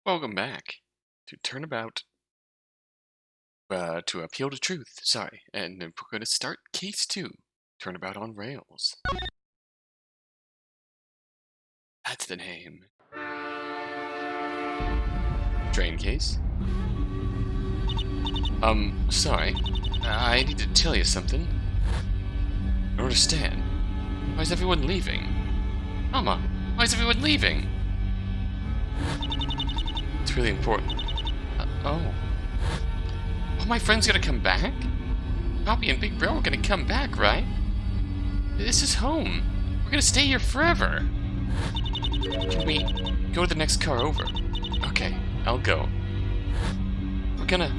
Welcome back to Turnabout, to Appeal to Truth, sorry, and we're going to start Case 2, Turnabout on Rails. That's the name. Train case? Sorry, I need to tell you something. I don't understand. Why is everyone leaving? Mama, why is everyone leaving? It's really important. Oh, my friend's gonna come back? Poppy and Big Bro are gonna come back, right? This is home. We're gonna stay here forever. Can we go to the next car over? Okay, I'll go. We're gonna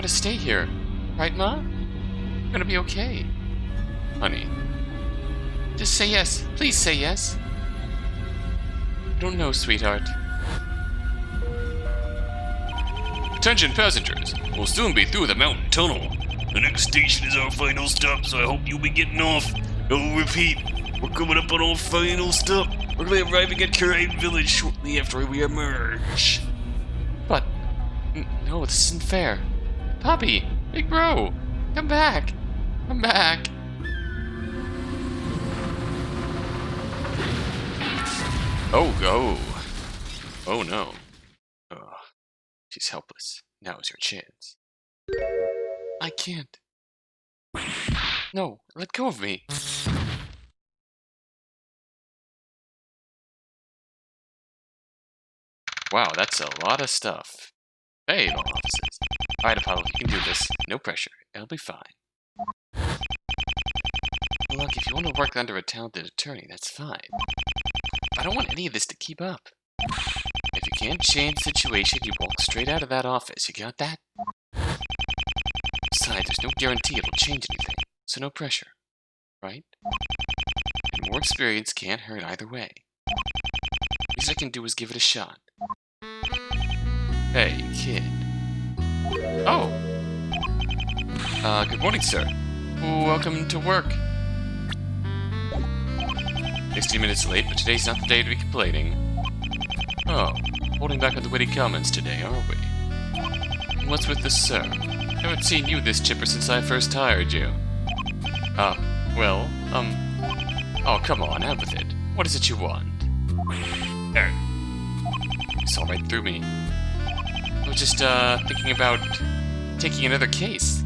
stay here, right, Ma? We're gonna be okay. Honey, just say yes. Please say yes. I don't know, sweetheart. Attention passengers, we'll soon be through the mountain tunnel. The next station is our final stop, so I hope you'll be getting off. I'll repeat, we're coming up on our final stop. We're going to be arriving at Crane Village shortly after we emerge. But, no, this isn't fair. Poppy, Big Bro, come back. Come back. Oh no. Oh, she's helpless. Now's your chance. I can't. No, let go of me. Wow, that's a lot of stuff. Hey, law offices. Alright, Apollo, you can do this. No pressure. It'll be fine. Look, if you want to work under a talented attorney, that's fine. I don't want any of this to keep up. If you can't change the situation, you walk straight out of that office. You got that? Besides, there's no guarantee it'll change anything, so no pressure. Right? And more experience can't hurt either way. The least I can do is give it a shot. Hey, kid. Oh! Good morning, sir. Welcome to work. 16 minutes late, but today's not the day to be complaining. Oh, holding back on the witty comments today, are we? And what's with this, sir? I haven't seen you this chipper since I first hired you. Oh, come on, out with it. What is it you want? You saw right through me. I was just, thinking about taking another case.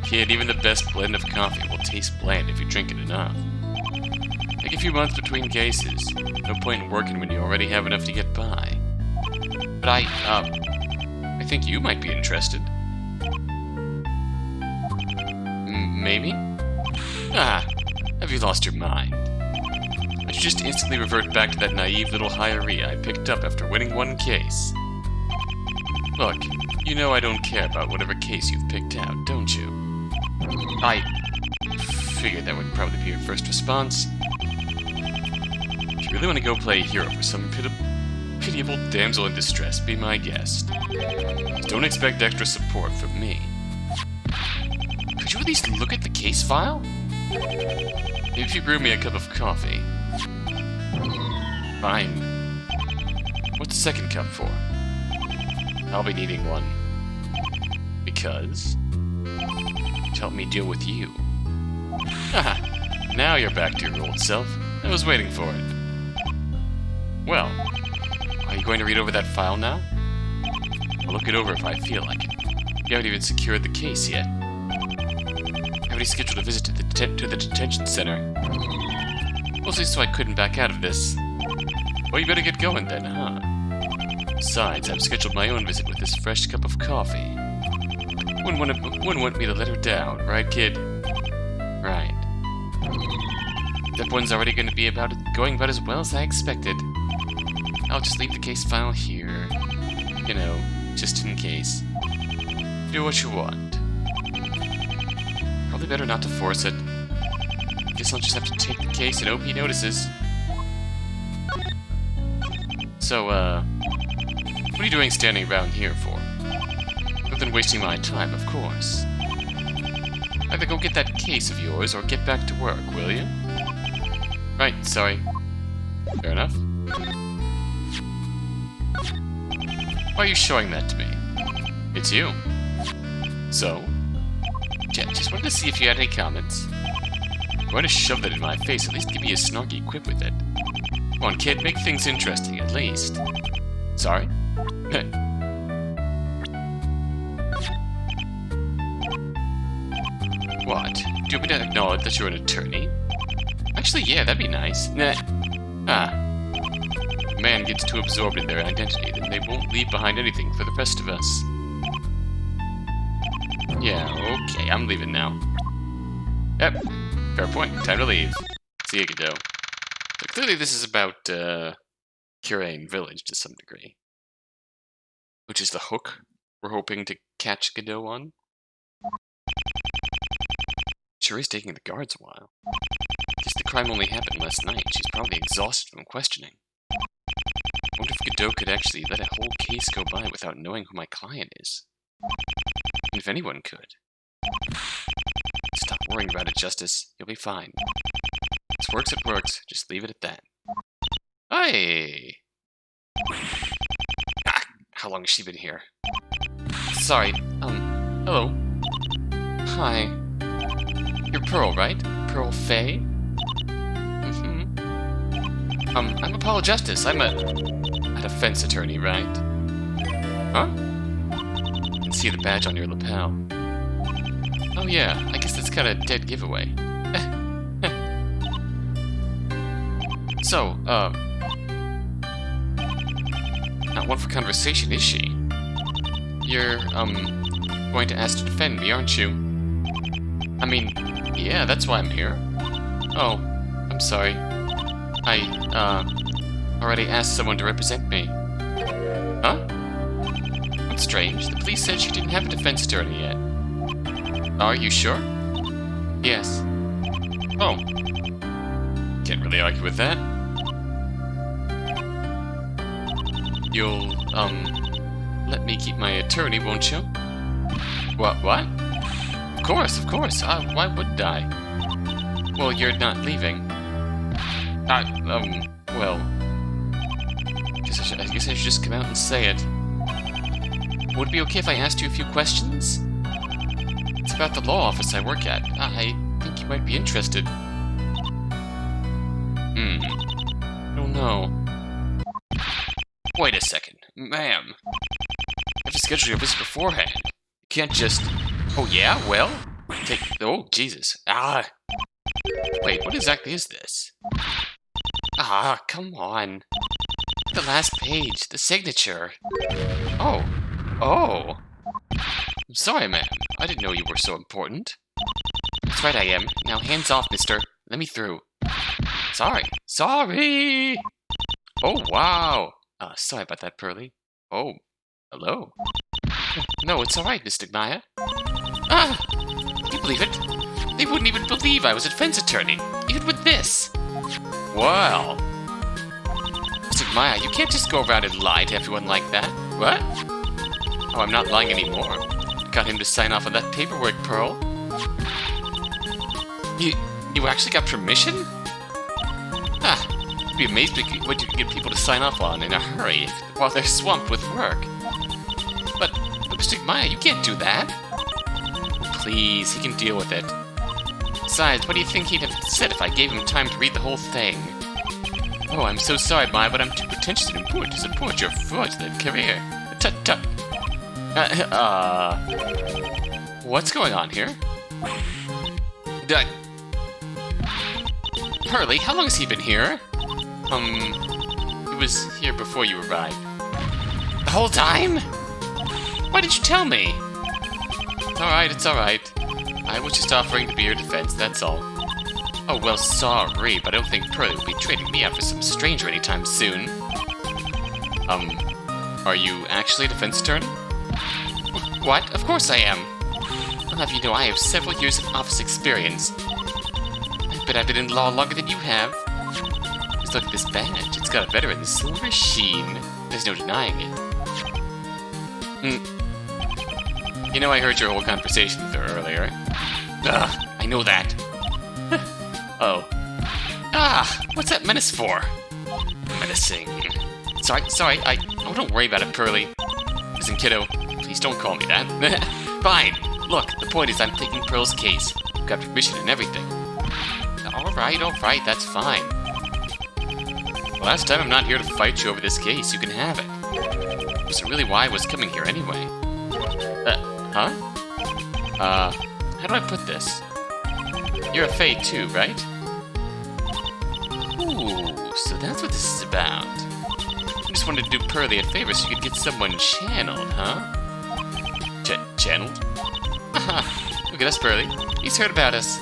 Kid, even the best blend of coffee will taste bland if you drink it enough. Take a few months between cases. No point in working when you already have enough to get by. But I think you might be interested. Maybe? Have you lost your mind? Would you just instantly revert back to that naive little hiree I picked up after winning one case? Look, you know I don't care about whatever case you've picked out, don't you? I figured that would probably be your first response. If you really want to go play a hero for some pitiable damsel in distress, be my guest. Just don't expect extra support from me. Could you at least look at the case file? Maybe if you brew me a cup of coffee. Fine. What's the second cup for? I'll be needing one. Because? To help me deal with you. Haha, now you're back to your old self. I was waiting for it. Well, are you going to read over that file now? I'll look it over if I feel like it. You haven't even secured the case yet. I already scheduled a visit to the detention center. Mostly so I couldn't back out of this. Well, you better get going then, huh? Besides, I've scheduled my own visit with this fresh cup of coffee. Wouldn't want me to let her down, right, kid? Right. That one's already going to be going about as well as I expected. I'll just leave the case file here. You know, just in case. Do what you want. Probably better not to force it. Guess I'll just have to take the case and hope he notices. So, what are you doing standing around here for? Other than wasting my time, of course. Either go get that case of yours or get back to work, will you? Right, sorry. Fair enough. Why are you showing that to me? It's you. So? Just wanted to see if you had any comments. If you want to shove that in my face, at least give me a snarky quip with it. Come on, kid, make things interesting, at least. Sorry? What? Do you want me to acknowledge that you're an attorney? Actually, yeah, that'd be nice. Nah. Ah. A man gets too absorbed in their identity, then they won't leave behind anything for the rest of us. Yeah, okay, I'm leaving now. Yep, fair point. Time to leave. See you, Godot. So clearly this is about, Curane Village to some degree. Which is the hook we're hoping to catch Godot on. Sure is taking the guards a while. Guess the crime only happened last night. She's probably exhausted from questioning. I wonder if Godot could actually let a whole case go by without knowing who my client is. And if anyone could. Stop worrying about it, Justice. You'll be fine. If it works, it works. Just leave it at that. Hey! Ah, how long has she been here? Sorry, hello. Hi. You're Pearl, right? Pearl Faye? I'm Apollo Justice. I'm a defense attorney, right? Huh? I can see the badge on your lapel. Oh yeah, I guess that's kind of a dead giveaway. So, not one for conversation, is she? You're, going to ask to defend me, aren't you? I mean, yeah, that's why I'm here. Oh, I'm sorry. I, already asked someone to represent me. Huh? That's strange. The police said she didn't have a defense attorney yet. Are you sure? Yes. Oh. Can't really argue with that. You'll, let me keep my attorney, won't you? What? Of course. Why would I? Well, you're not leaving. Well... I guess I should just come out and say it. Would it be okay if I asked you a few questions? It's about the law office I work at. I think you might be interested. I don't know. Wait a second. Ma'am. You have to schedule your visit beforehand. You can't just... Oh yeah? Well? Oh, Jesus. Wait, what exactly is this? Come on. The last page. The signature. Oh. I'm sorry, ma'am. I didn't know you were so important. That's right, I am. Now, hands off, mister. Let me through. Sorry. Oh, wow. Sorry about that, Pearly. Oh, hello. No, it's alright, Miss Stigmaya. Can you believe it? They wouldn't even believe I was a defense attorney, even with this. Well. Stigmaya, you can't just go around and lie to everyone like that. What? Oh, I'm not lying anymore. Got him to sign off on that paperwork, Pearl. You actually got permission? You'd be amazed what you can get people to sign off on in a hurry while they're swamped with work. But Mr. Maya, you can't do that. Please, he can deal with it. Besides, what do you think he'd have said if I gave him time to read the whole thing? Oh, I'm so sorry, Maya, but I'm too pretentious and important to support your fraudulent career. Tut. What's going on here? Pearly, how long has he been here? He was here before you arrived. The whole time? Why didn't you tell me? It's alright. I was just offering to be your defense, that's all. Oh, well, sorry, but I don't think Pearly will be trading me out for some stranger anytime soon. Are you actually a defense attorney? What? Of course I am. I'll have you know I have several years of office experience. I bet I've been in law longer than you have. Just look at this badge. It's got a veteran's silver sheen. There's no denying it. You know, I heard your whole conversation with her earlier. I know that. Oh. What's that menace for? Menacing. Sorry, oh, don't worry about it, Pearly. Listen, kiddo, please don't call me that. Fine. Look, the point is I'm taking Pearl's case. I've got permission and everything. Alright, that's fine. Last time I'm not here to fight you over this case. You can have it. Wasn't really why I was coming here anyway. Huh? How do I put this? You're a Fae too, right? Ooh, so that's what this is about. I just wanted to do Pearly a favor so you could get someone channeled, huh? Channeled? Haha, look at us, Pearly. He's heard about us.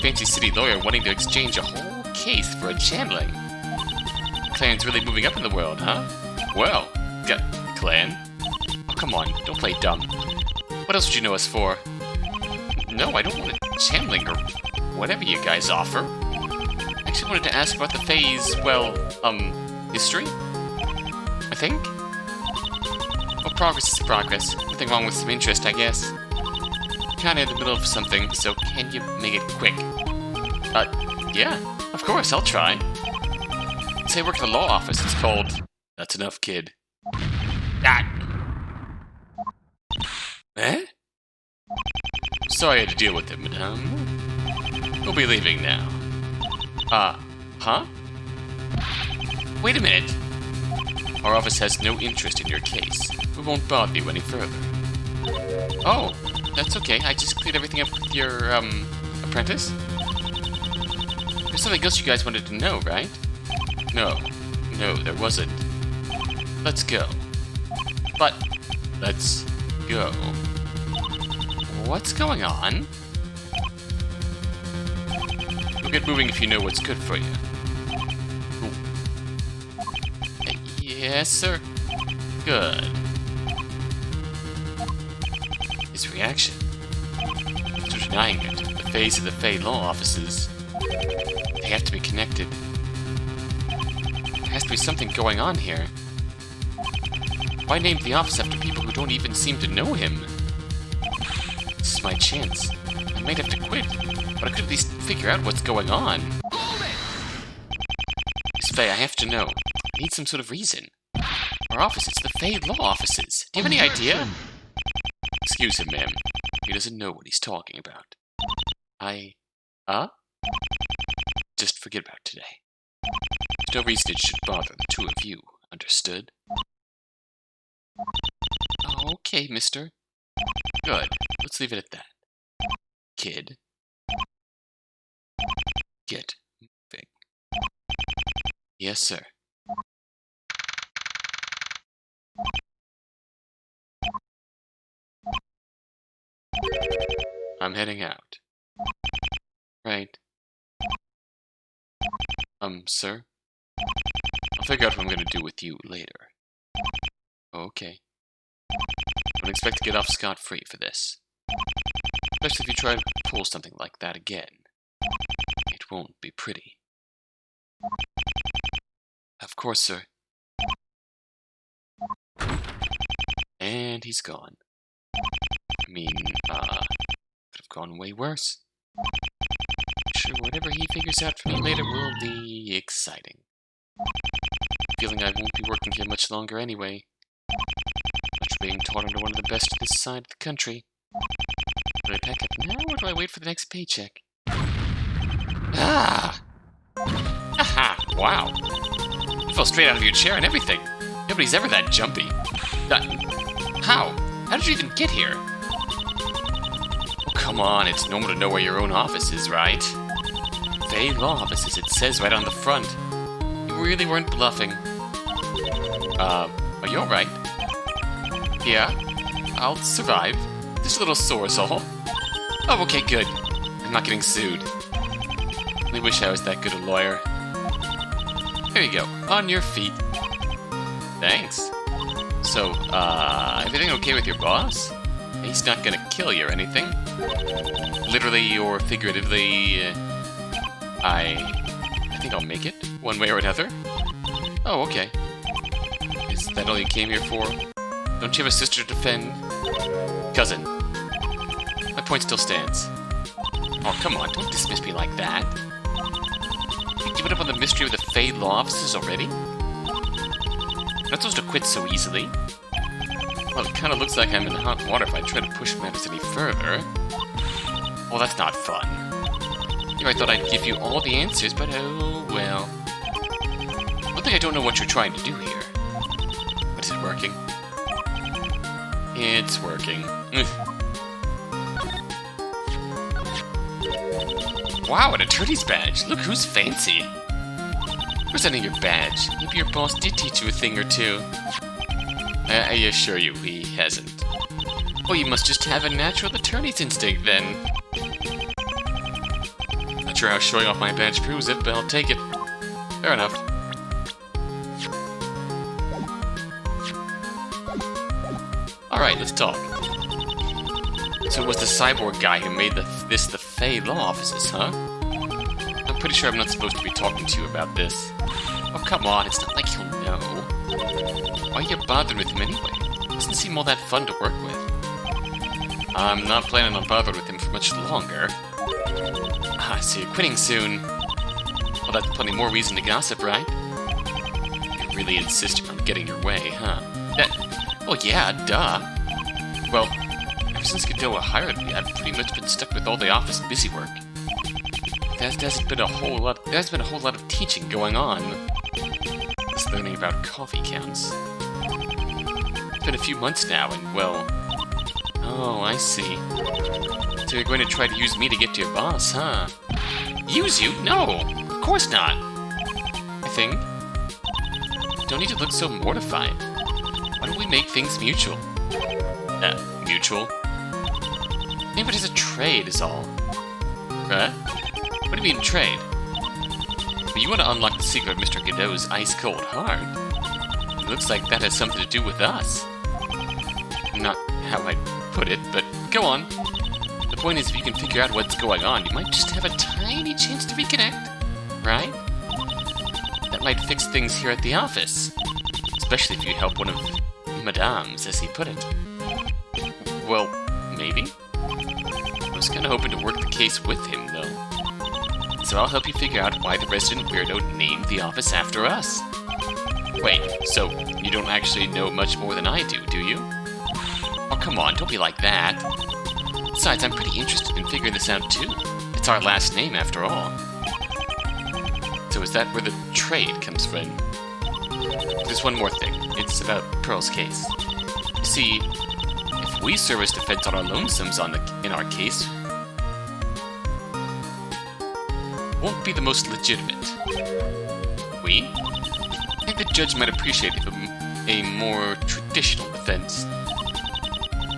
Fancy city lawyer wanting to exchange a whole case for a channeling. Clan's really moving up in the world, huh? Well, got Clan? Oh, come on, don't play dumb. What else would you know us for? No, I don't want a channeling or whatever you guys offer. I actually wanted to ask about the Fae's, well, history? I think? Well, progress is progress. Nothing wrong with some interest, I guess. Kinda in the middle of something, so can you make it quick? Yeah, of course, I'll try. Say I work in the law office, it's called... That's enough, kid. Ah! Eh? Sorry I had to deal with him, but, we'll be leaving now. Huh? Wait a minute. Our office has no interest in your case. We won't bother you any further. Oh, that's okay. I just cleared everything up with your, apprentice? There's something else you guys wanted to know, right? No, there wasn't. Let's go. But, let's go. What's going on? We'll get moving if you know what's good for you. Yes, sir. Good. His reaction. After denying it, the Faes of the Fae law offices, they have to be connected. There has to be something going on here. Why name the office after people who don't even seem to know him? This is my chance. I might have to quit, but I could at least figure out what's going on. Miss Fae, I have to know. I need some sort of reason. Our office, it's the Fae law offices. Do you have any idea? Excuse him, ma'am. He doesn't know what he's talking about. Just forget about today. There's no reason it should bother the two of you. Understood? Okay, mister. Good. Let's leave it at that. Kid. Get moving. Yes, sir. I'm heading out. Right. Sir? I'll figure out what I'm gonna do with you later. Okay. Don't expect to get off scot-free for this. Especially if you try to pull something like that again. It won't be pretty. Of course, sir. And he's gone. I mean, could have gone way worse. Sure, whatever he figures out for me later will be exciting. Feeling I won't be working here much longer anyway. After being taught under one of the best of this side of the country. Do I pack up now, or do I wait for the next paycheck? Ah! Aha! Wow! You fell straight out of your chair and everything. Nobody's ever that jumpy. How? How did you even get here? Oh, come on, it's normal to know where your own office is, right? Fae law offices, it says right on the front. You really weren't bluffing. Are you alright? Yeah, I'll survive. Just a little sore is all. Oh, okay, good. I'm not getting sued. I wish I was that good a lawyer. Here you go, on your feet. Thanks. So, everything okay with your boss? He's not gonna kill you or anything. Literally or figuratively, I think I'll make it, one way or another. Oh, okay. Is that all you came here for? Don't you have a sister to defend? Cousin. My point still stands. Oh, come on, don't dismiss me like that. You've given up on the mystery of the Fae law offices already? You're not supposed to quit so easily. Well, it kind of looks like I'm in hot water if I try to push matters any further. Well, that's not fun. Here, I thought I'd give you all the answers, but oh well. One thing I don't know what you're trying to do here. But is it working? It's working. Wow, an attorney's badge! Look who's fancy! Presenting your badge. Maybe your boss did teach you a thing or two. I assure you, he hasn't. Oh, you must just have a natural attorney's instinct, then. Not sure how showing off my badge proves it, but I'll take it. Fair enough. Alright, let's talk. So it was the cyborg guy who made this the Fey law offices, huh? I'm pretty sure I'm not supposed to be talking to you about this. Oh, come on, it's not like he'll know. Why are you bothering with him anyway? Doesn't seem all that fun to work with. I'm not planning on bothering with him for much longer. Ah, so you're quitting soon. Well, that's plenty more reason to gossip, right? You're really insisting on getting your way, huh? Oh yeah, duh. Well, ever since Godot hired me, I've pretty much been stuck with all the office busy work. There's been a whole lot of teaching going on. Just learning about coffee counts. It's been a few months now, and well... Oh, I see. So you're going to try to use me to get to your boss, huh? Use you? No! Of course not! I think. Don't need to look so mortified. Why don't we make things mutual? Mutual? Think of it as a trade is all. Huh? What do you mean, trade? Well, you want to unlock the secret of Mr. Godot's ice-cold heart. It looks like that has something to do with us. Not how I'd put it, but go on. The point is, if you can figure out what's going on, you might just have a tiny chance to reconnect. Right? That might fix things here at the office. Especially if you help one of Madame's, as he put it. Well, maybe? I was kind of hoping to work the case with him, though. So I'll help you figure out why the resident weirdo named the office after us. Wait, so you don't actually know much more than I do you? Oh, come on, don't be like that. Besides, I'm pretty interested in figuring this out, too. It's our last name, after all. So is that where the trade comes from? There's one more thing. It's about Pearl's case. You see, if we serve as defense on our lonesomes in our case, won't be the most legitimate. We? I think the judge might appreciate a more traditional defense.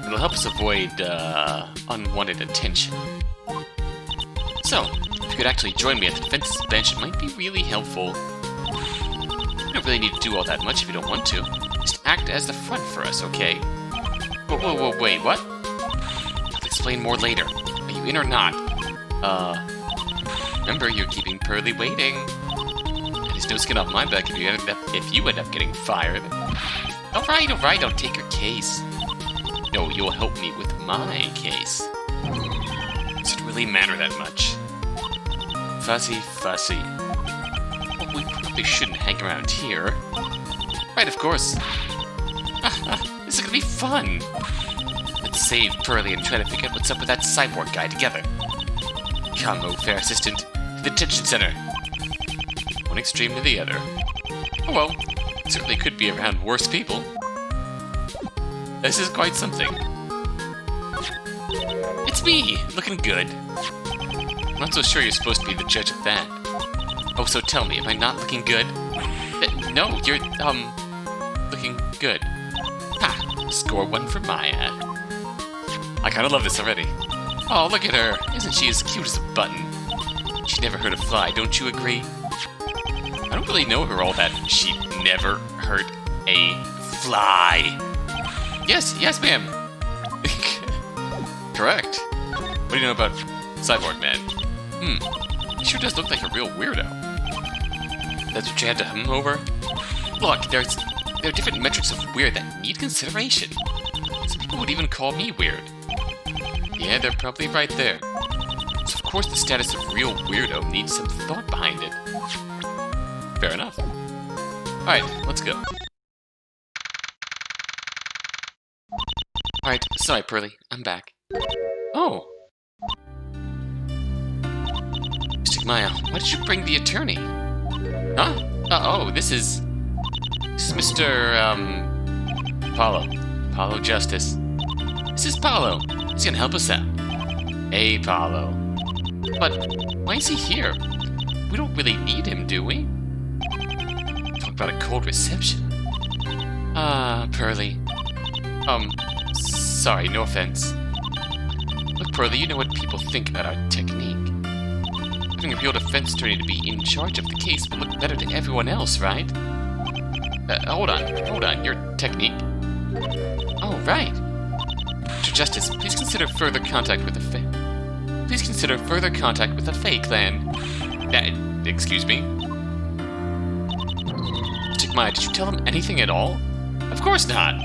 It'll help us avoid unwanted attention. So, if you could actually join me at the defense's bench, it might be really helpful. You don't really need to do all that much if you don't want to. Just act as the front for us, okay? Whoa, wait, what? I'll explain more later. Are you in or not? Remember, you're keeping Pearly waiting. And there's no skin off my back if you end up getting fired. Alright, I'll take your case. No, you'll help me with my case. Does it really matter that much? Fussy. Well, we probably shouldn't hang around here. Right, of course. This is gonna be fun. Let's save Pearly and try to figure out what's up with that cyborg guy together. Come, oh fair assistant, to the detention center. One extreme to the other. Oh well, certainly could be around worse people. This is quite something. It's me, looking good. I'm not so sure you're supposed to be the judge of that. Oh, so tell me, am I not looking good? No, you're, looking good. Ha! Score one for Maya. I kinda love this already. Oh, look at her! Isn't she as cute as a button? She never hurt a fly, don't you agree? I don't really know her all that. She never hurt a fly. Yes, ma'am! Correct. What do you know about Cyborg Man? He sure does look like a real weirdo. That's what you had to hum over? Look, there are different metrics of weird that need consideration. Some people would even call me weird. Yeah, they're probably right there. So of course the status of real weirdo needs some thought behind it. Fair enough. Alright, let's go. Alright, sorry, Pearly. I'm back. Oh. Mystic Maya, why did you bring the attorney? Huh? This is Mr. Paulo. Paulo Justice. This is Paulo. He's gonna help us out. Hey, Paulo. But why is he here? We don't really need him, do we? Talk about a cold reception. Pearly. Sorry, no offense. Look, Pearly, you know what people think about our technique. Having a real defense attorney to be in charge of the case will look better to everyone else, right? Hold on, your technique? Oh, right. Mr. Justice, please consider further contact with the Fae clan. Excuse me? Mystic Maya, did you tell them anything at all? Of course not!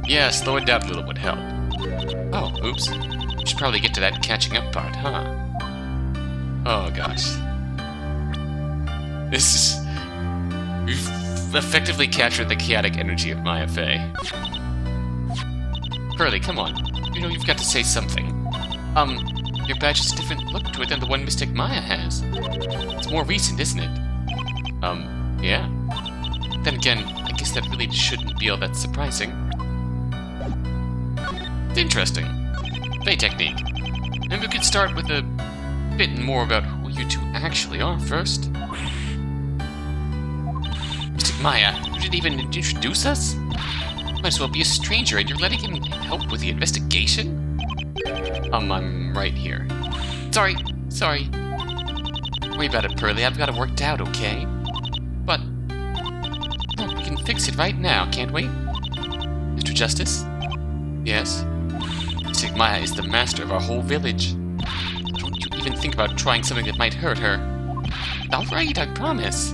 Yeah, slow it down a little would help. Oh, oops. We should probably get to that catching up part, huh? Oh, gosh. We've effectively captured the chaotic energy of Maya Fae. Pearly, come on. You know you've got to say something. Your badge has a different look to it than the one Mystic Maya has. It's more recent, isn't it? Yeah. Then again, I guess that really shouldn't be all that surprising. It's interesting. Fae technique. Maybe we could start with a bit more about who you two actually are first. Mystic Maya, you didn't even introduce us? Might as well be a stranger and you're letting him help with the investigation? I'm right here. Sorry. Don't worry about it, Pearly. I've got it worked out, okay? But look, we can fix it right now, can't we? Mr. Justice? Yes? Mystic Maya is the master of our whole village. Don't you even think about trying something that might hurt her. Alright, I promise.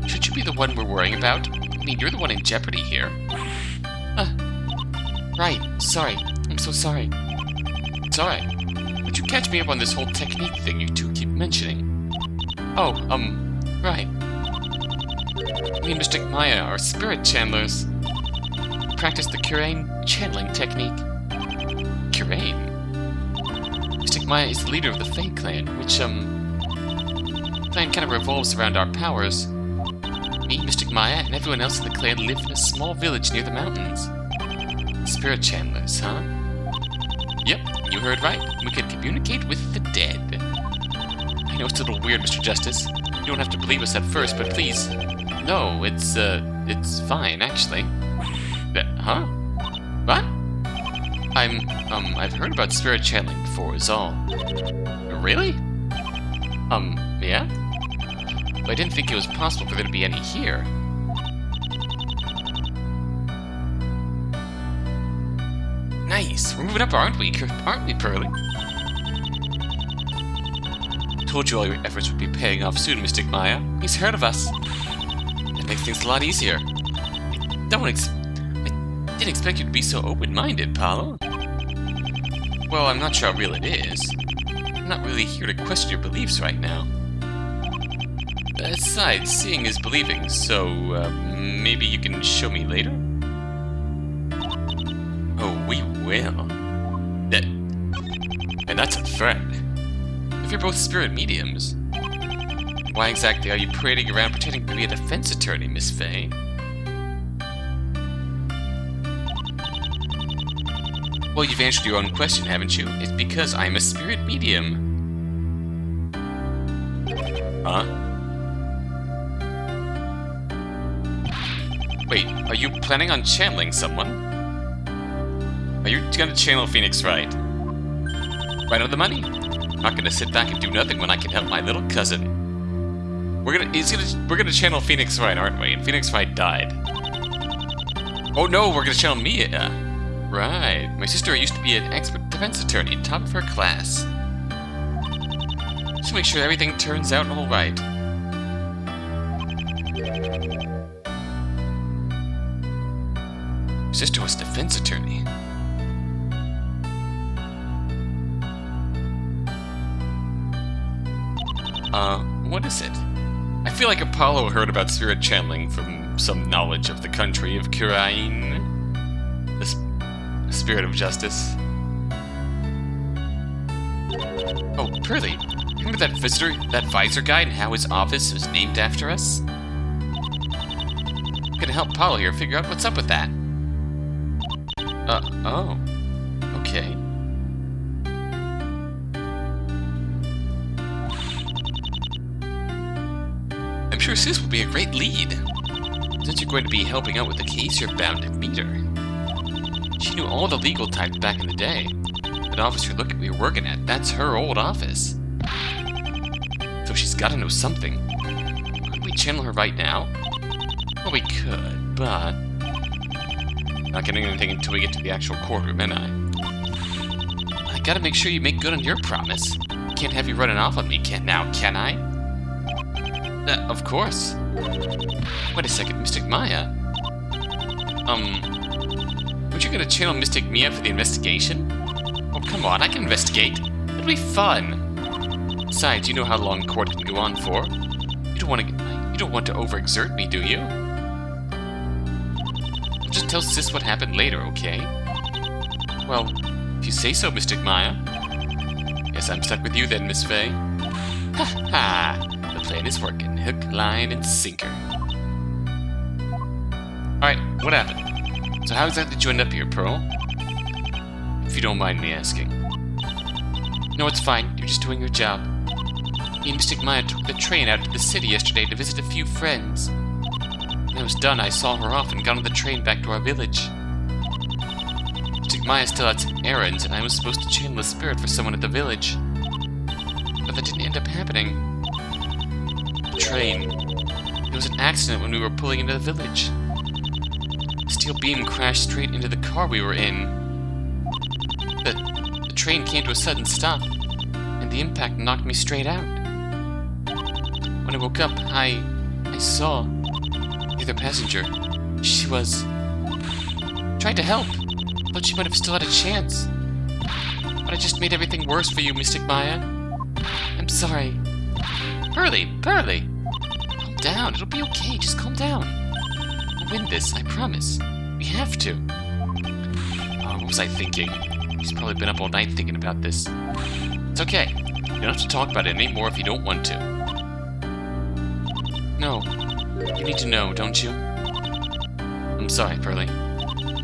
Should you be the one we're worrying about? I mean, you're the one in jeopardy here. Right. Sorry. I'm so sorry. It's alright. Would you catch me up on this whole technique thing you two keep mentioning? Oh, right. Me and Mystic Maya are spirit channelers. We practice the Kurain channeling technique. Kurain? Mystic Maya is the leader of the Fae clan, which, clan kind of revolves around our powers. Me, Mystic Maya, and everyone else in the clan live in a small village near the mountains. Spirit channelers, huh? Yep, you heard right. We can communicate with the dead. I know it's a little weird, Mr. Justice. You don't have to believe us at first, but please. No, it's fine, actually. Huh? What? I've heard about spirit channeling before, is all. Really? Yeah? But I didn't think it was possible for there to be any here. Nice! We're moving up, aren't we? Aren't we, Pearly? Told you all your efforts would be paying off soon, Mystic Maya. He's heard of us. That makes things a lot easier. I didn't expect you to be so open-minded, Paulo. Well, I'm not sure how real it is. I'm not really here to question your beliefs right now. Besides, seeing is believing, so maybe you can show me later? Oh, we will. And that's a threat. If you're both spirit mediums, why exactly are you parading around pretending to be a defense attorney, Miss Faye? Well, you've answered your own question, haven't you? It's because I'm a spirit medium. Huh? Wait, are you planning on channeling someone? Are you gonna channel Phoenix Wright? Right on the money. I'm not gonna sit back and do nothing when I can help my little cousin. We're gonna channel Phoenix Wright, aren't we? And Phoenix Wright died. Oh no, we're gonna channel Mia. Right. My sister used to be an expert defense attorney, top of her class. Just make sure everything turns out all right. My sister was a defense attorney. What is it? I feel like Apollo heard about spirit channeling from some knowledge of the country of Kurain. Spirit of justice. Oh, Pearly, remember that visitor, that visor guy, and how his office was named after us? I'm gonna help Paul here figure out what's up with that. Oh. Okay. I'm sure Sis will be a great lead. Since you're going to be helping out with the case, you're bound to meet her. She knew all the legal types back in the day. That office you're working at, that's her old office. So she's gotta know something. Couldn't we channel her right now? Well, we could, but... Not getting anything until we get to the actual courtroom, am I? I gotta make sure you make good on your promise. Can't have you running off on me, can I? Of course. Wait a second, Mystic Maya? Weren't you gonna channel Mystic Mia for the investigation? Oh, come on, I can investigate. It'll be fun. Besides, you know how long court can go on for. You don't want to overexert me, do you? I'll just tell Sis what happened later, okay? Well, if you say so, Mystic Maya. Guess I'm stuck with you then, Miss Faye. Ha ha! The plan is working. Hook, line, and sinker. Alright, what happened? So how exactly did you end up here, Pearl? If you don't mind me asking. No, it's fine. You're just doing your job. Me and Mystic Maya took the train out to the city yesterday to visit a few friends. When I was done, I saw her off and got on the train back to our village. Mystic Maya still had some errands, and I was supposed to channel a spirit for someone at the village. But that didn't end up happening. The train. There was an accident when we were pulling into the village. A steel beam crashed straight into the car we were in. The train came to a sudden stop, and the impact knocked me straight out. When I woke up, I saw the other passenger. She was... tried to help. Thought she might have still had a chance. But I just made everything worse for you, Mystic Maya. I'm sorry. Pearly! Calm down, it'll be okay, just calm down. We'll win this, I promise. We have to. Oh, what was I thinking? She's probably been up all night thinking about this. It's okay. You don't have to talk about it anymore if you don't want to. No. You need to know, don't you? I'm sorry, Pearly.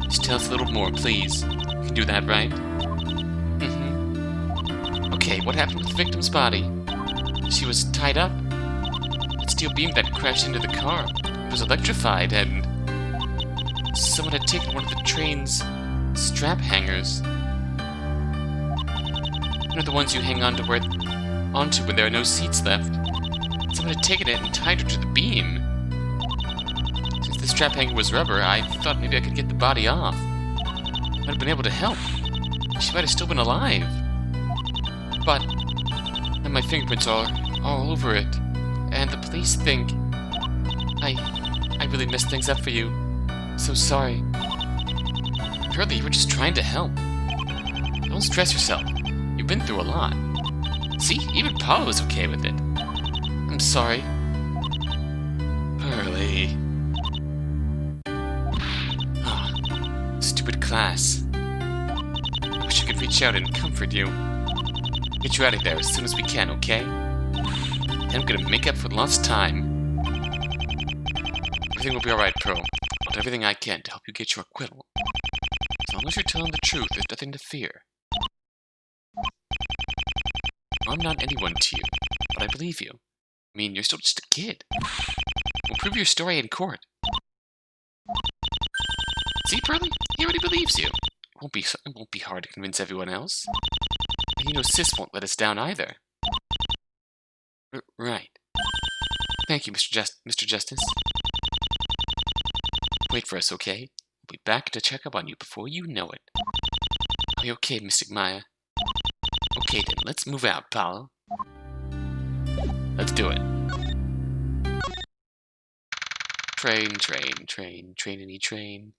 Just tell us a little more, please. You can do that, right? Mm-hmm. Okay, what happened with the victim's body? She was tied up. That steel beam that crashed into the car was electrified, and... someone had taken one of the train's strap hangers. One of the ones you hang onto when there are no seats left. Someone had taken it and tied her to the beam. Since the strap hanger was rubber, I thought maybe I could get the body off. Might have been able to help. She might have still been alive. But then my fingerprints are all over it. And the police think I really messed things up for you. So sorry. Pearly, you were just trying to help. Don't stress yourself. You've been through a lot. See, even Paula was okay with it. I'm sorry. Pearly. Ah, stupid class. I wish I could reach out and comfort you. Get you out of there as soon as we can, okay? And I'm gonna make up for lost time. Everything will be alright, Pearl. I'll do everything I can to help you get your acquittal. As long as you're telling the truth, there's nothing to fear. I'm not anyone to you, but I believe you. I mean, you're still just a kid. We'll prove your story in court. See, Pearly? He already believes you. It won't be hard to convince everyone else. And you know Sis won't let us down either. Right. Thank you, Mr. Justice. Wait for us, okay? We'll be back to check up on you before you know it. Are you okay, Mystic Maya? Okay then, let's move out, Paolo. Let's do it. Train-any train.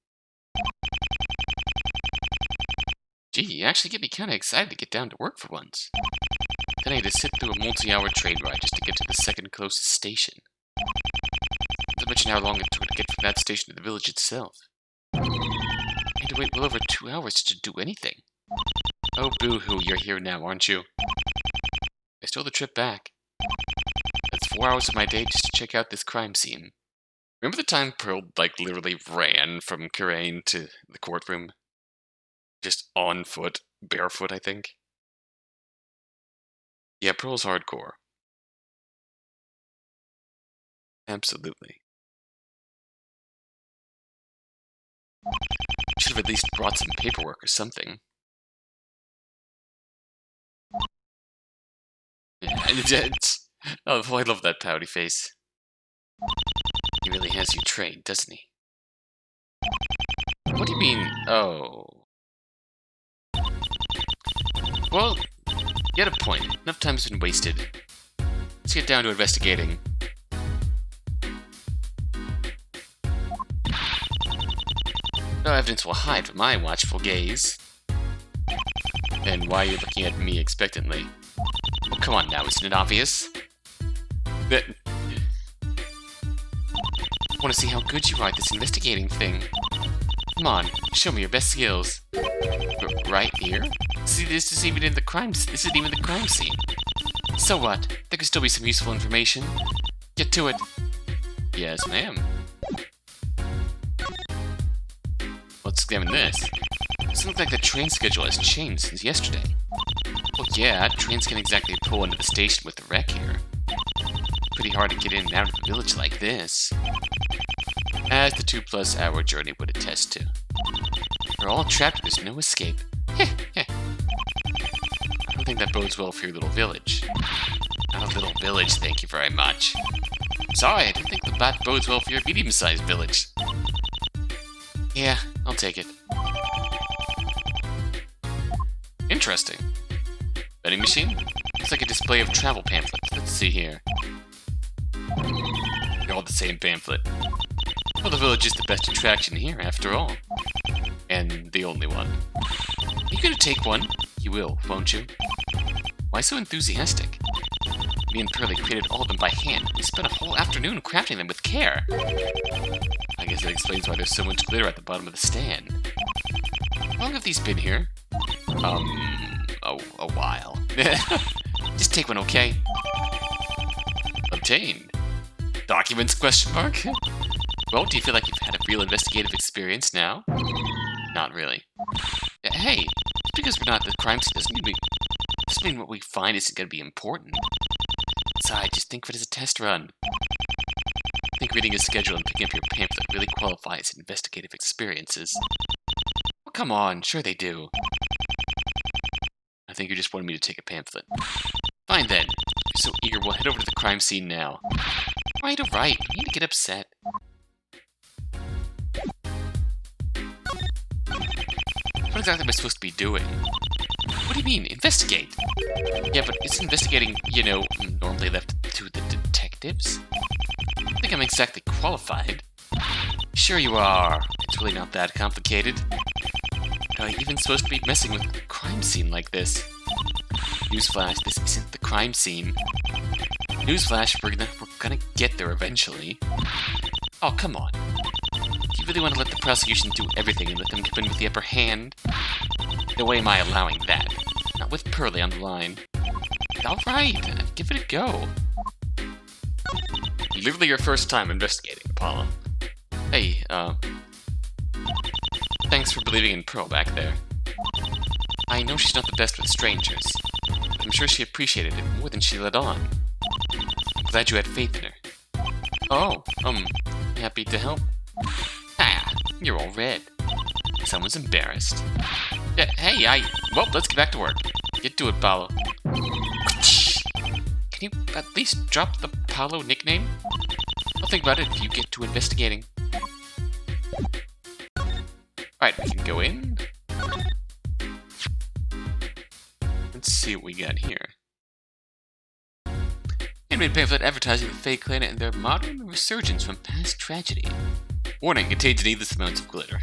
Gee, you actually get me kinda excited to get down to work for once. Then I had to sit through a multi-hour train ride just to get to the second closest station. Not to mention how long it took to get from that station to the village itself. I had to wait well over 2 hours to do anything. Oh, boo-hoo, you're here now, aren't you? I stole the trip back. That's 4 hours of my day just to check out this crime scene. Remember the time Pearl, like, literally ran from Kurain to the courtroom? Just on foot, barefoot, I think. Yeah, Pearl's hardcore. Absolutely. Should have at least brought some paperwork or something. Yeah, oh, I love that pouty face. He really has you trained, doesn't he? What do you mean, oh? Well, you had a point. Enough time's been wasted. Let's get down to investigating. No evidence will hide from my watchful gaze. And why are you looking at me expectantly? Oh, come on now, isn't it obvious? I want to see how good you are at this investigating thing. Come on, show me your best skills. Right here? See, this isn't even the crime scene. So what? There could still be some useful information. Get to it. Yes, ma'am. Let's examine this. Doesn't look like the train schedule has changed since yesterday. Well, yeah, trains can't exactly pull into the station with the wreck here. Pretty hard to get in and out of the village like this. As the 2+ hour journey would attest to. We're all trapped, there's no escape. I don't think that bodes well for your little village. Not a little village, thank you very much. Sorry, I don't think that bodes well for your medium-sized village. Yeah, I'll take it. Interesting. Vending machine? Looks like a display of travel pamphlets. Let's see here. They're all the same pamphlet. Well, the village is the best attraction here, after all. And the only one. Are you gonna take one? You will, won't you? Why so enthusiastic? Me and Pearly created all of them by hand. We spent a whole afternoon crafting them with care. I guess that explains why there's so much glitter at the bottom of the stand. How long have these been here? A while. Just take one, okay? Obtained. Documents, question mark? Well, do you feel like you've had a real investigative experience now? Not really. Hey, just because we're not at the crime scene doesn't mean what we find isn't going to be important. Besides, just think of it as a test run. I think reading your schedule and picking up your pamphlet really qualifies as investigative experiences. Well, come on, sure they do. I think you just wanted me to take a pamphlet. Fine then. If you're so eager, we'll head over to the crime scene now. Alright, alright. You need to get upset. What exactly am I supposed to be doing? What do you mean, investigate? Yeah, but isn't investigating, you know, normally left to the detectives? I don't think I'm exactly qualified. Sure you are. It's really not that complicated. Are you even supposed to be messing with a crime scene like this? Newsflash, this isn't the crime scene. Newsflash, we're gonna get there eventually. Oh, come on. Do you really want to let the prosecution do everything and let them come in with the upper hand? No way am I allowing that. Not with Pearly on the line. Alright, give it a go. Literally your first time investigating, Apollo. Hey, thanks for believing in Pearl back there. I know she's not the best with strangers, but I'm sure she appreciated it more than she let on. I'm glad you had faith in her. Oh, happy to help. Ah, you're all red. Someone's embarrassed. Yeah, hey, well, let's get back to work. Get to it, Paolo. Can you at least drop the Paolo nickname? I'll think about it if you get to investigating. Alright, we can go in. Let's see what we got here. Handmade pamphlet advertising the fake planet and their modern resurgence from past tragedy. Warning, contains needless amounts of glitter.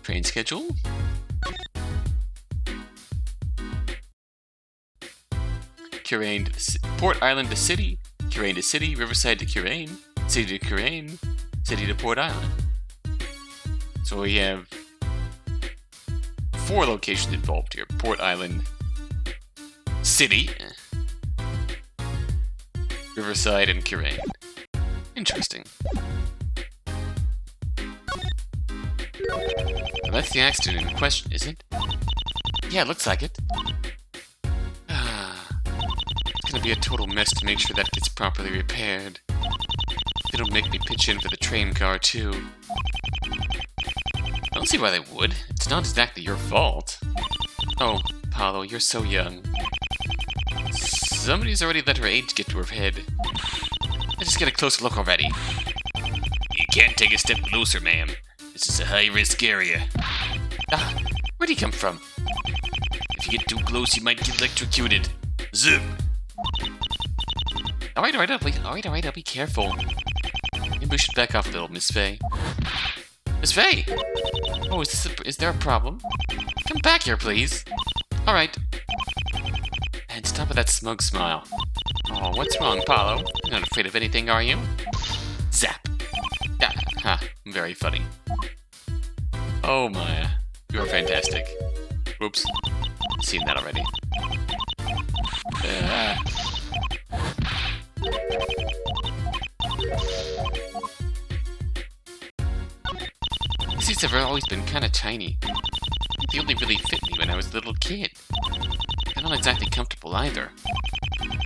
Train schedule. Kurain to Port Island to City. Kurain to City. Riverside to Kurain. City to Kurain. City to Port Island. So we have 4 locations involved here. Port Island City, Riverside, and Kirain. Interesting. Well, that's the accident in question, isn't it? Yeah, it looks like it. It's gonna be a total mess to make sure that gets properly repaired. It'll make me pitch in for the train car, too. I don't see why they would. It's not exactly your fault. Oh, Paolo, you're so young. Somebody's already let her age get to her head. Let's just get a closer look already. You can't take a step closer, ma'am. This is a high-risk area. Ah, where'd he come from? If you get too close, you might get electrocuted. Zip! Alright, I'll be careful. Maybe we should back off a little, Miss Faye. Miss Faye! Oh, is there a problem? Come back here, please. Alright. And stop with that smug smile. Oh, what's wrong, Paolo? You're not afraid of anything, are you? Zap! Ah, ha, very funny. Oh, Maya. You're fantastic. Oops. Seen that already. These seats have always been kind of tiny. They only really fit me when I was a little kid. They're not exactly comfortable either.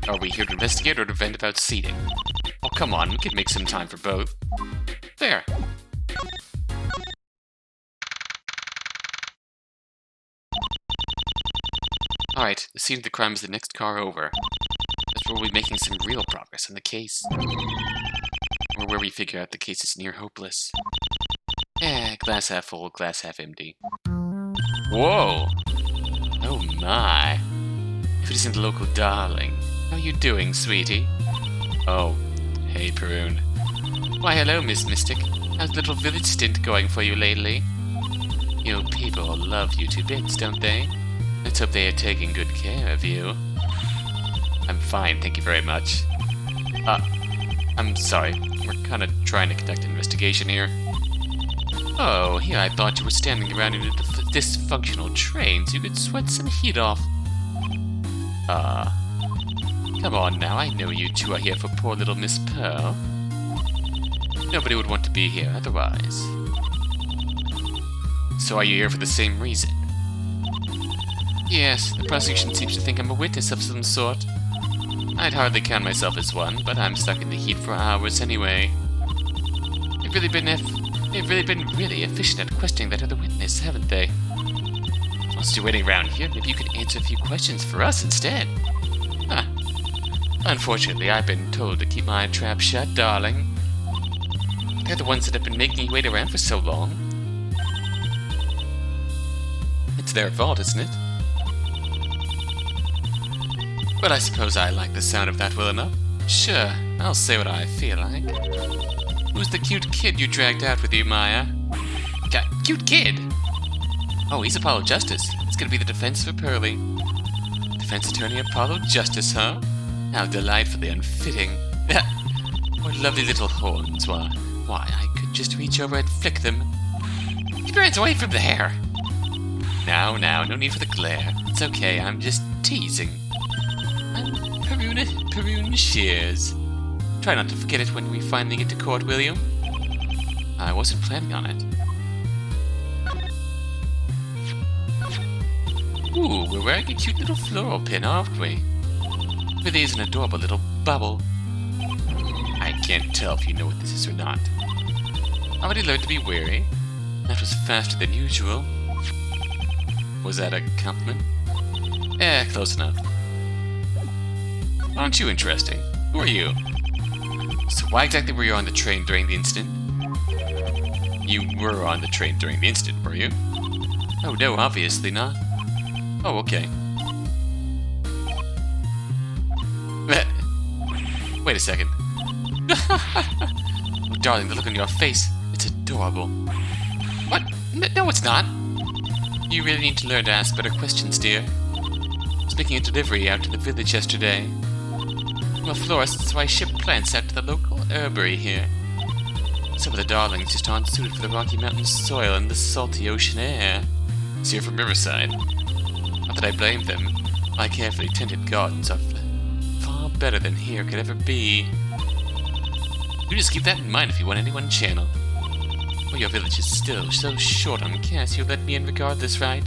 Are we here to investigate or to vent about seating? Oh, come on, we could make some time for both. There. Alright, the scene of the crime is the next car over. That's where we'll be making some real progress on the case. Or where we figure out the case is near hopeless. Glass half full, glass half empty. Whoa! Oh my. If it isn't the local darling. How you doing, sweetie? Oh, hey, Perun. Why, hello, Miss Mystic. How's the little village stint going for you lately? You people love you to bits, don't they? Let's hope they are taking good care of you. I'm fine, thank you very much. I'm sorry. We're kind of trying to conduct an investigation here. Oh, here I thought you were standing around in a dysfunctional train so you could sweat some heat off. Come on now, I know you two are here for poor little Miss Pearl. Nobody would want to be here otherwise. So are you here for the same reason? Yes, the prosecution seems to think I'm a witness of some sort. I'd hardly count myself as one, but I'm stuck in the heat for hours anyway. They've really been really efficient at questioning that other witness, haven't they? Whilst you're waiting around here, maybe you could answer a few questions for us instead. Unfortunately, I've been told to keep my trap shut, darling. They're the ones that have been making you wait around for so long. It's their fault, isn't it? But I suppose I like the sound of that well enough. Sure, I'll say what I feel like. Who's the cute kid you dragged out with you, Maya? Cute kid? Oh, he's Apollo Justice. It's gonna be the defense for Pearly. Defense attorney Apollo Justice, huh? How delightfully unfitting. What lovely little horns. Why, I could just reach over and flick them. Keep your hands away from there! Now, no need for the glare. It's okay, I'm just teasing. I'm Perun Shears. Try not to forget it when we finally get to court, will you? I wasn't planning on it. Ooh, we're wearing a cute little floral pin, aren't we? Really is an adorable little bubble. I can't tell if you know what this is or not. Already learned to be wary. That was faster than usual. Was that a compliment? Close enough. Aren't you interesting? Who are you? So why exactly were you on the train during the incident? You were on the train during the incident, were you? Oh no, obviously not. Oh, okay. Wait a second. Oh, darling, the look on your face. It's adorable. What? No, it's not. You really need to learn to ask better questions, dear. I was making a delivery out to the village yesterday. I'm a florist, so I ship plants out to the local herbery here. Some of the darlings just aren't suited for the Rocky Mountain soil and the salty ocean air. So you're from Riverside. Not that I blame them. My carefully tended gardens are far better than here could ever be. You just keep that in mind if you want anyone channel. Well, your village is still so short on cash, you'll let me in regardless, right?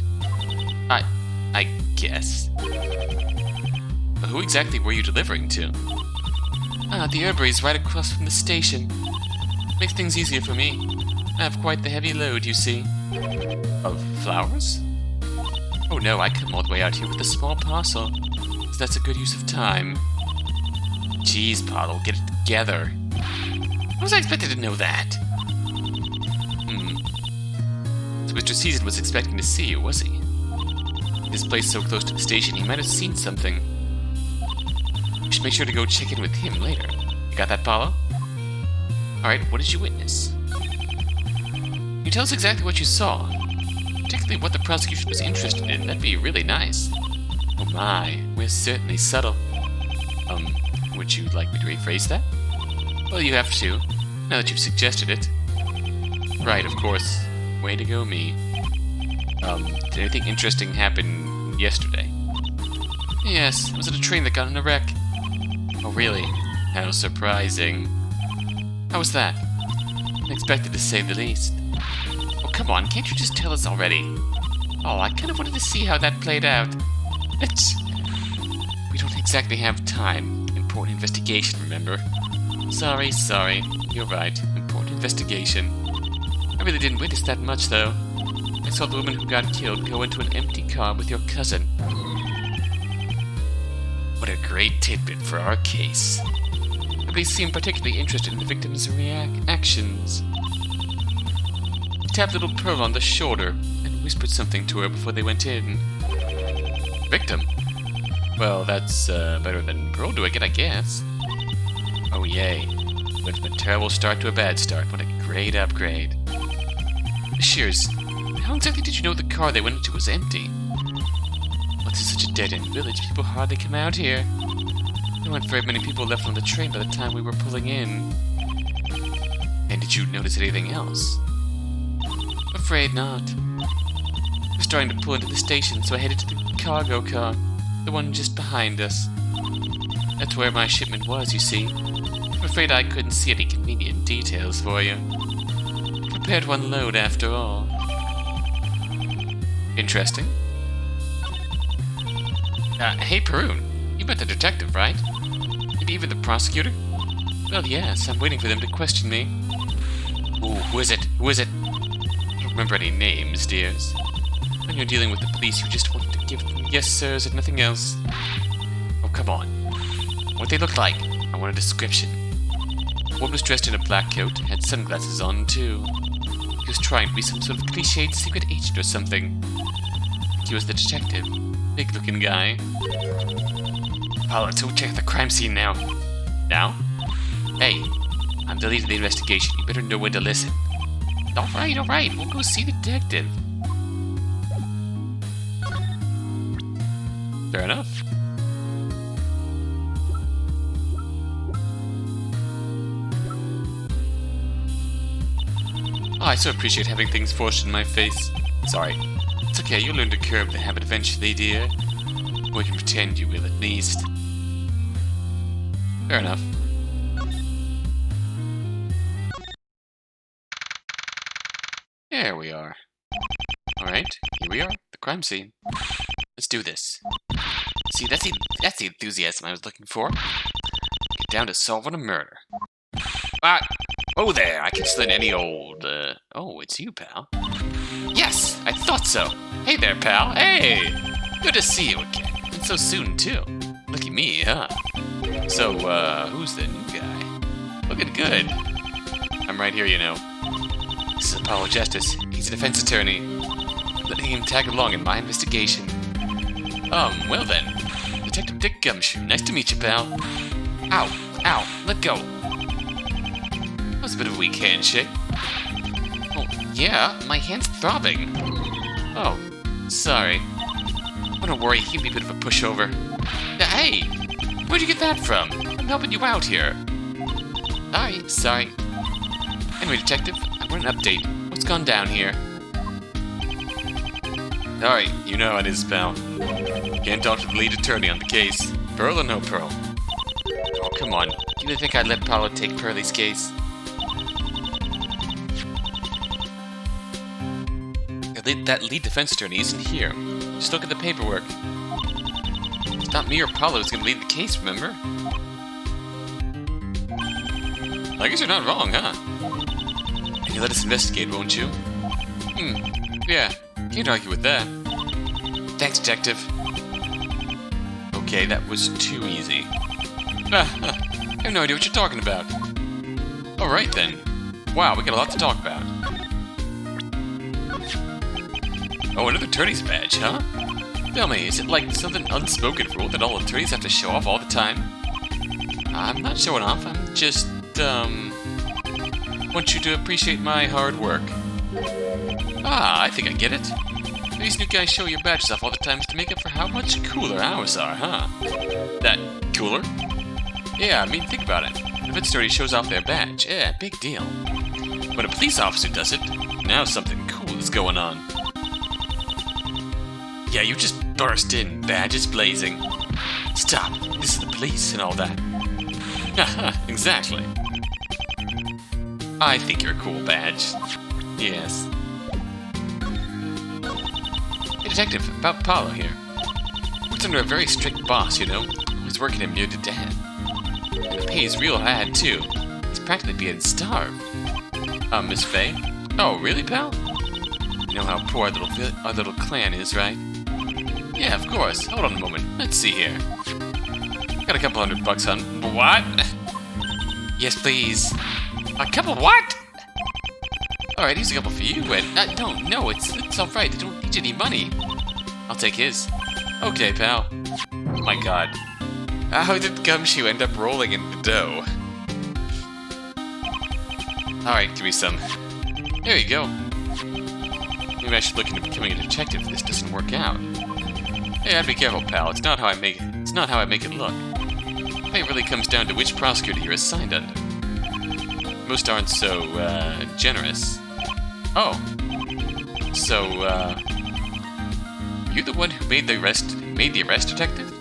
I guess. But who exactly were you delivering to? The herbary's right across from the station. Makes things easier for me. I have quite the heavy load, you see. Of flowers? Oh no, I come all the way out here with a small parcel. So that's a good use of time. Jeez, Poddle, get it together. How was I expected to know that? So Mr. Season was expecting to see you, was he? This place so close to the station, he might have seen something. We should make sure to go check in with him later. You got that, Paulo? Alright, what did you witness? Can you tell us exactly what you saw? Particularly what the prosecution was interested in. That'd be really nice. Oh my, we're certainly subtle. Would you like me to rephrase that? Well, you have to, now that you've suggested it. Right, of course. Way to go, me. Did anything interesting happen yesterday? Yes, I was at a train that got in a wreck. Oh, really? How surprising. How was that? Unexpected to say the least. Oh, come on, can't you just tell us already? Oh, I kind of wanted to see how that played out. We don't exactly have time. Important investigation, remember? Sorry. You're right. Important investigation. I really didn't witness that much, though. I saw the woman who got killed go into an empty car with your cousin. What a great tidbit for our case. Nobody seemed particularly interested in the victim's actions. He tapped little Pearl on the shoulder and whispered something to her before they went in. Victim? Well, that's better than Pearl doing it, I guess. Oh yay. Went from a terrible start to a bad start. What a great upgrade. Shears, how exactly did you know the car they went into was empty? Well, this is such a dead-end village, people hardly come out here. There weren't very many people left on the train by the time we were pulling in. And did you notice anything else? Afraid not. We're starting to pull into the station, so I headed to the cargo car, the one just behind us. That's where my shipment was, you see. I'm afraid I couldn't see any convenient details for you. Prepared one load after all. Interesting. Hey Perun, you met the detective, right? Maybe even the prosecutor? Well, yes, I'm waiting for them to question me. Ooh, who is it? I don't remember any names, dears. When you're dealing with the police, you just want to give them yes sirs and nothing else. Oh, come on. What they look like? I want a description. One was dressed in a black coat, had sunglasses on, too. He was trying to be some sort of cliched secret agent or something. I think he was the detective. Big-looking guy. Paul, let's go check the crime scene now. Now? Hey, I'm the lead of the investigation. You better know when to listen. Alright. We'll go see the detective. Fair enough. Oh, I so appreciate having things forced in my face. Sorry. It's okay, you'll learn to curb the habit eventually, dear. We can pretend you will, at least. Fair enough. There we are. Alright, here we are, the crime scene. Let's do this. See, that's the enthusiasm I was looking for. Get down to solving a murder. Oh there, I can slid any old, Oh, it's you, pal. Yes, I thought so. Hey there, pal. Hey! Good to see you again. And so soon, too. Look at me, huh? So, who's the new guy? Looking good. I'm right here, you know. This is Apollo Justice. He's a defense attorney. Letting him tag along in my investigation. Well then. Detective Dick Gumshoe. Nice to meet you, pal. Ow, let go. That was a bit of a weak handshake. Oh, yeah, my hand's throbbing. Oh, sorry. Don't worry, he can be a bit of a pushover. Hey, where'd you get that from? I'm helping you out here. Sorry. Anyway, Detective, I want an update. What's gone down here? Alright, you know how it is, pal. Can't talk to the lead attorney on the case. Pearl or no Pearl? Oh, come on. Do you really think I'd let Paolo take Pearlie's case? That lead defense attorney isn't here. Just look at the paperwork. It's not me or Paolo who's gonna lead the case, remember? I guess you're not wrong, huh? And you let us investigate, won't you? Yeah. Can't argue with that. Thanks, Detective. Okay, that was too easy. I have no idea what you're talking about. Alright then. Wow, we got a lot to talk about. Oh, another attorney's badge, huh? Tell me, is it like something unspoken rule that all attorneys have to show off all the time? I'm not showing off, I'm just, want you to appreciate my hard work. Ah, I think I get it. These new guys show your badges off all the time is to make up for how much cooler ours are, huh? That cooler? Yeah, I mean, think about it. If a attorney shows off their badge, yeah, big deal. When a police officer does it, now something cool is going on. Yeah, you just burst in, badges blazing. Stop, this is the police and all that. Haha, exactly. I think you're a cool badge. Yes. Hey, Detective, about Paolo here. Works under a very strict boss, you know. He's working him near to death. And the pay's real bad, too. He's practically being starved. Miss Faye? Oh, really, pal? You know how poor our little clan is, right? Yeah, of course. Hold on a moment. Let's see here. Got a couple $100, hon. What? Yes, please. A couple what? Alright, here's a couple for you, and... no, it's alright. They don't need any money. I'll take his. Okay, pal. Oh my god. How did Gumshoe end up rolling in the dough? Alright, give me some. There you go. Maybe I should look into becoming a detective if this doesn't work out. Hey, I'd be careful, pal. It's not how I make it look. It really comes down to which prosecutor you're assigned under. Most aren't so, generous. Oh. So, you're the one who made the arrest, Detective?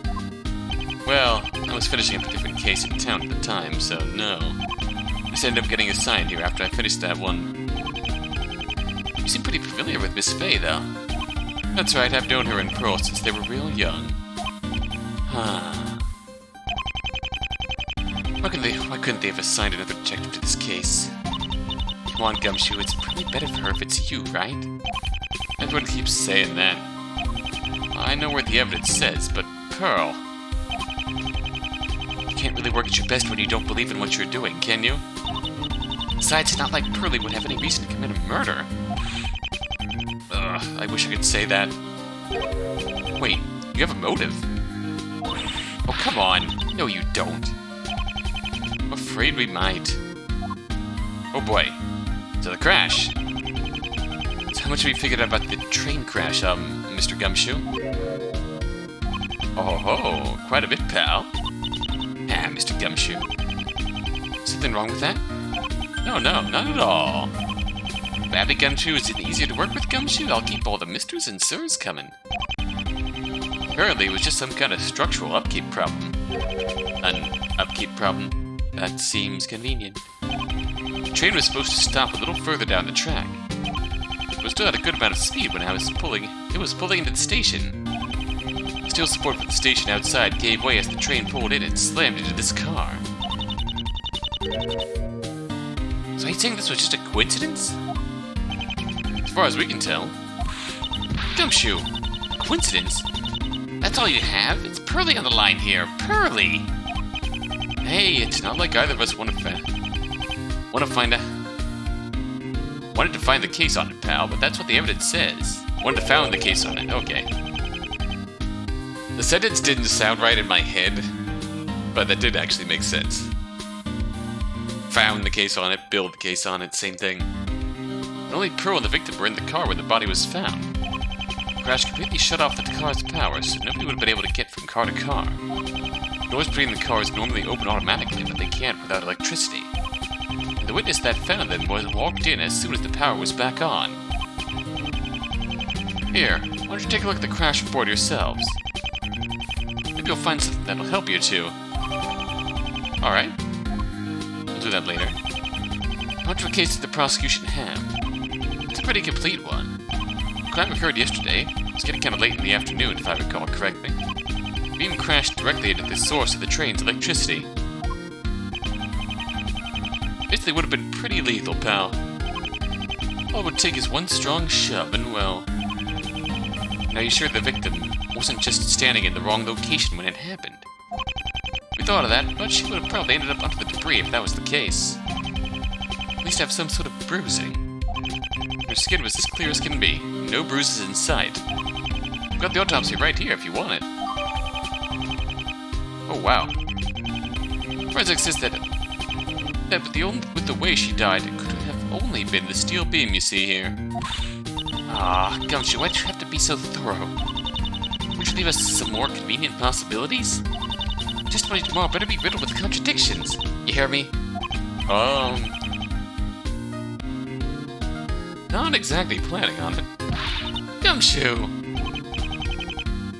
Well, I was finishing up a different case in town at the time, so no. I just ended up getting assigned here after I finished that one. You seem pretty familiar with Miss Faye, though. That's right, I've known her and Pearl since they were real young. Why couldn't they have assigned another detective to this case? Come on, Gumshoe, it's probably better for her if it's you, right? Everyone keeps saying that. I know what the evidence says, but Pearl... You can't really work at your best when you don't believe in what you're doing, can you? Besides, it's not like Pearlie would have any reason to commit a murder. Ugh, I wish I could say that. Wait, you have a motive? Oh, come on. No, you don't. I'm afraid we might. Oh boy. So the crash. So how much have we figured out about the train crash, Mr. Gumshoe? Oh, quite a bit, pal. Ah, Mr. Gumshoe. Something wrong with that? No, not at all. Badly Gumshoe, is it easier to work with Gumshoe? I'll keep all the misters and sirs coming. Apparently it was just some kind of structural upkeep problem. An upkeep problem? That seems convenient. The train was supposed to stop a little further down the track. It was still at a good amount of speed when it was pulling into the station. Steel support for the station outside gave way as the train pulled in and slammed into this car. So are you saying this was just a coincidence? As far as we can tell. Gumshoe! Coincidence? That's all you have? It's Pearlie on the line here. Pearlie! Hey, it's not like either of us wanted to find the case on it, pal, but that's what the evidence says. Wanted to found the case on it, okay. The sentence didn't sound right in my head, but that did actually make sense. Found the case on it, build the case on it, same thing. And only Pearl and the victim were in the car where the body was found. The crash completely shut off the car's power, so nobody would have been able to get from car to car. Doors between the cars normally open automatically, but they can't without electricity. And the witness that found them walked in as soon as the power was back on. Here, why don't you take a look at the crash report yourselves? Maybe you'll find something that'll help you too. Alright. We'll do that later. How much of a case did the prosecution have? It's a pretty complete one. The crime occurred yesterday. It was getting kind of late in the afternoon, if I recall correctly. The beam crashed directly into the source of the train's electricity. Basically would have been pretty lethal, pal. All it would take is one strong shove and, well... Now, you sure the victim wasn't just standing in the wrong location when it happened? We thought of that, but she would have probably ended up under the debris if that was the case. At least have some sort of bruising. Her skin was as clear as can be. No bruises in sight. I've got the autopsy right here if you want it. Oh, wow. Forensics says that with the way she died, it could have only been the steel beam you see here. Ah, Gumshoe, why'd you have to be so thorough? Would you leave us some more convenient possibilities? Testimony tomorrow better be riddled with contradictions. You hear me? Not exactly planning on it. Gumshoe!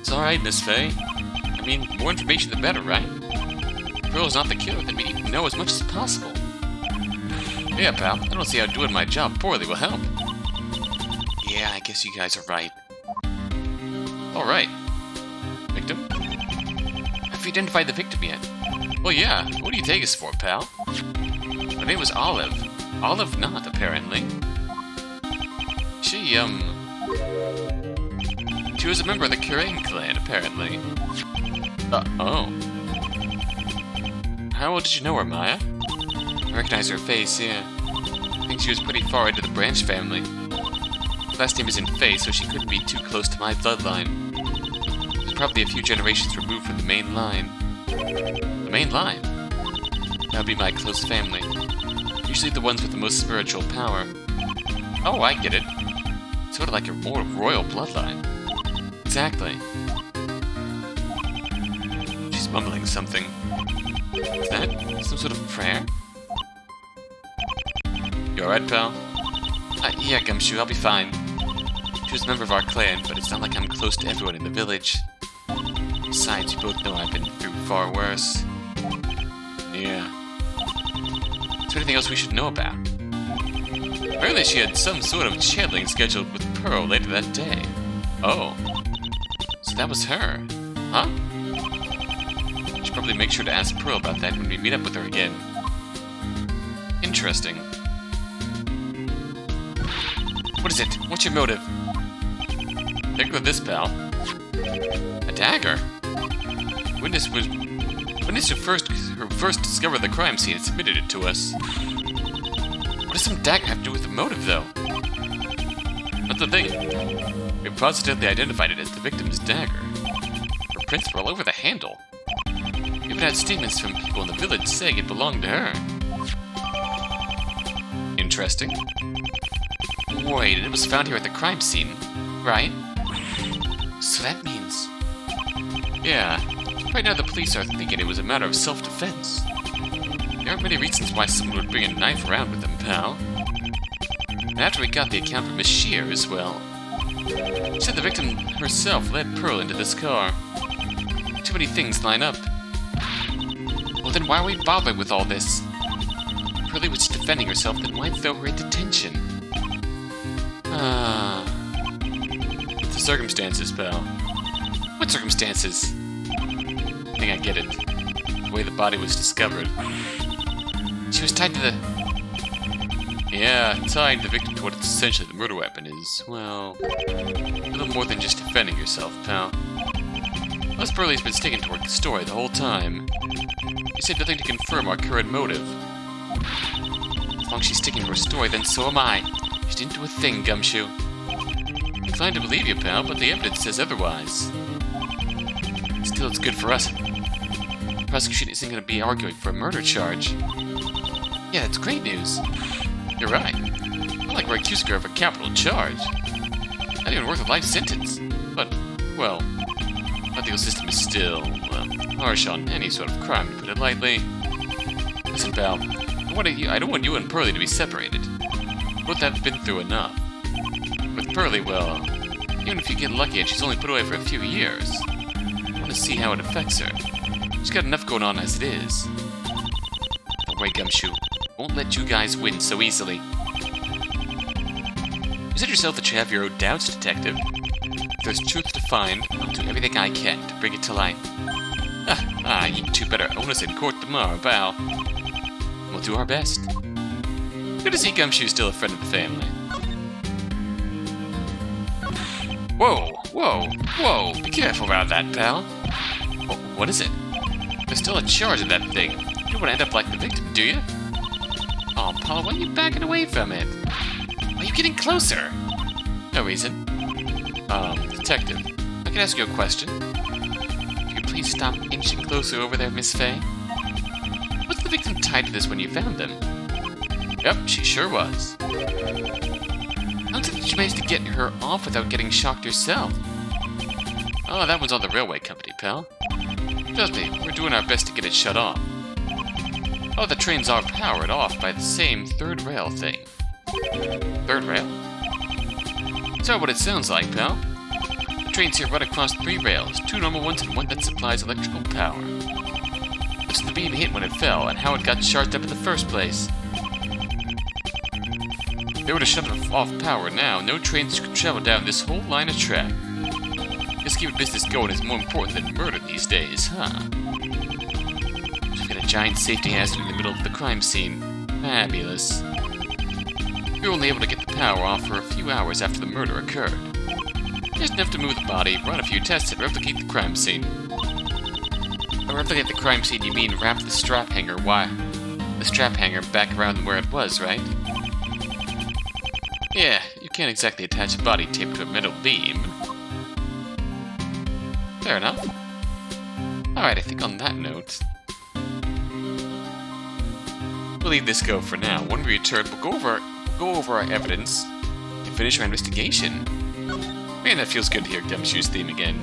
It's alright, Miss Faye. I mean, more information the better, right? If Pearl's not the killer, then we need to know as much as possible. Yeah, pal, I don't see how doing my job poorly will help. Yeah, I guess you guys are right. Alright. Victim? Have you identified the victim yet? Well, yeah. What do you take us for, pal? Her name was Olive. Olive Knott, apparently. She was a member of the Currain clan, apparently. Oh. How well did you know her, Maya? I recognize her face, yeah. I think she was pretty far into the Branch family. Last name is in Faye, so she couldn't be too close to my bloodline. She's probably a few generations removed from the main line. The main line? That would be my close family. Usually the ones with the most spiritual power. Oh, I get it. Sort of like a more royal bloodline. Exactly. She's mumbling something. Is that some sort of prayer? You alright, pal? Yeah, Gumshoe, I'll be fine. She was a member of our clan, but it's not like I'm close to everyone in the village. Besides, you both know I've been through far worse. Yeah. Is there anything else we should know about? Apparently she had some sort of channeling scheduled with Pearl later that day. Oh. So that was her. Huh? Should probably make sure to ask Pearl about that when we meet up with her again. Interesting. What is it? What's your motive? Take a look at this, pal. A dagger? Witness who first discovered the crime scene and submitted it to us. What does some dagger have to do with the motive, though? That's the thing. We positively identified it as the victim's dagger. Her prints were all over the handle. We even had statements from people in the village saying it belonged to her. Interesting. Wait, it was found here at the crime scene, right? So that means... Yeah, right now the police are thinking it was a matter of self-defense. There aren't many reasons why someone would bring a knife around with them, pal. And after we got the account from Miss Shears, well... She said the victim herself led Pearl into this car. Too many things line up. Well then why are we bothering with all this? If Pearlie was defending herself, then why throw her in detention? The circumstances, pal. What circumstances? I think I get it. The way the body was discovered. She was tied to the... Yeah, tied the victim to what is essentially the murder weapon is, well... a little more than just defending yourself, pal. Unless Pearlie's been sticking to her story the whole time. You said nothing to confirm our current motive. As long as she's sticking to her story, then so am I. She didn't do a thing, Gumshoe. I'm inclined to believe you, pal, but the evidence says otherwise. Still, it's good for us. The prosecution isn't going to be arguing for a murder charge. Yeah, that's great news. You're right. Not like we're accusing her of a capital charge. Not even worth a life sentence. But, well, our legal system is still, harsh on any sort of crime, to put it lightly. Listen, pal. I don't want you and Pearly to be separated. Both have been through enough. With Pearly, well, even if you get lucky and she's only put away for a few years, I want to see how it affects her. She's got enough going on as it is. Don't worry, Gumshoe. Won't let you guys win so easily. You said yourself that you have your own doubts, Detective. If there's truth to find, I'll do everything I can to bring it to light. You two better own us in court tomorrow, pal. We'll do our best. Good to see Gumshoe's still a friend of the family. Whoa, whoa, whoa! Be careful about that, pal. What is it? There's still a charge of that thing. You don't want to end up like the victim, do you? Oh, Paula, why are you backing away from it? Why are you getting closer? No reason. Detective, I can ask you a question. If you could please stop inching closer over there, Miss Faye? Was the victim tied to this when you found them? Yep, she sure was. How did you manage to get her off without getting shocked yourself? Oh, that one's on the railway company, pal. Trust me, we're doing our best to get it shut off. Oh, the trains are powered off by the same third rail thing. Third rail? Sorry, what it sounds like, pal. The trains here run across 3 rails, 2 normal ones and one that supplies electrical power. It's the beam hit when it fell, and how it got charged up in the first place. If they were to shut off power now, no trains could travel down this whole line of track. Just keeping business going is more important than murder these days, huh? We've got a giant safety hazard in the middle of the crime scene. Fabulous. We were only able to get the power off for a few hours after the murder occurred. Just enough to move the body, run a few tests, and replicate the crime scene. By replicate the crime scene, you mean wrap the strap hanger back around where it was, right? Yeah, you can't exactly attach a body tape to a metal beam. Fair enough. Alright, I think on that note, we'll leave this go for now. When we return, we'll go over our evidence and finish our investigation. Man, that feels good to hear Gumshoe's theme again.